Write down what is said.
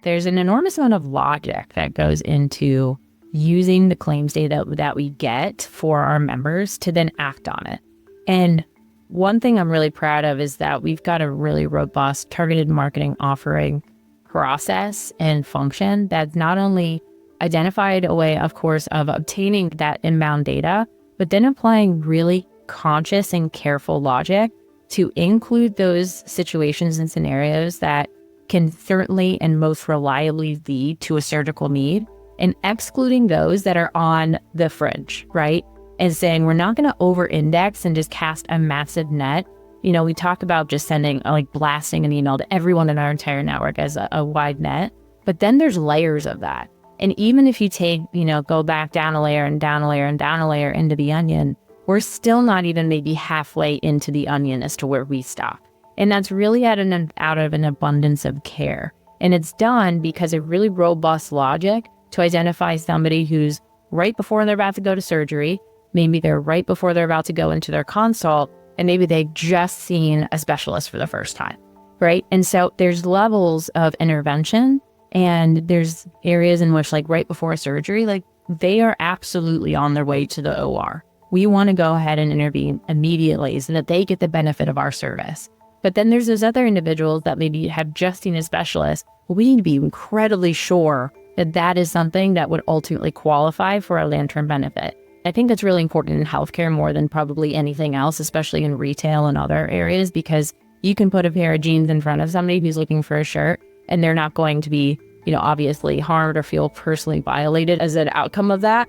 there's an enormous amount of logic that goes into using the claims data that we get for our members to then act on it. And one thing I'm really proud of is that we've got a really robust targeted marketing offering process and function that's not only identified a way, of course, of obtaining that inbound data, but then applying really conscious and careful logic to include those situations and scenarios that can certainly and most reliably lead to a surgical need, and excluding those that are on the fringe, right? And saying we're not going to over-index and just cast a massive net. You know, we talk about just sending, like blasting an email to everyone in our entire network as a wide net, but then there's layers of that. And even if you take, go back down a layer and down a layer and down a layer into the onion, we're still not even maybe halfway into the onion as to where we stop. And that's really out of an abundance of care. And it's done because of really robust logic to identify somebody who's right before they're about to go to surgery. Maybe they're right before they're about to go into their consult, and maybe they've just seen a specialist for the first time, right? And so there's levels of intervention, and there's areas in which, like right before a surgery, like they are absolutely on their way to the OR. We want to go ahead and intervene immediately so that they get the benefit of our service. But then there's those other individuals that maybe have just seen a specialist. Well, we need to be incredibly sure that that is something that would ultimately qualify for a long-term benefit. I think that's really important in healthcare more than probably anything else, especially in retail and other areas, because you can put a pair of jeans in front of somebody who's looking for a shirt, and they're not going to be, obviously harmed or feel personally violated as an outcome of that.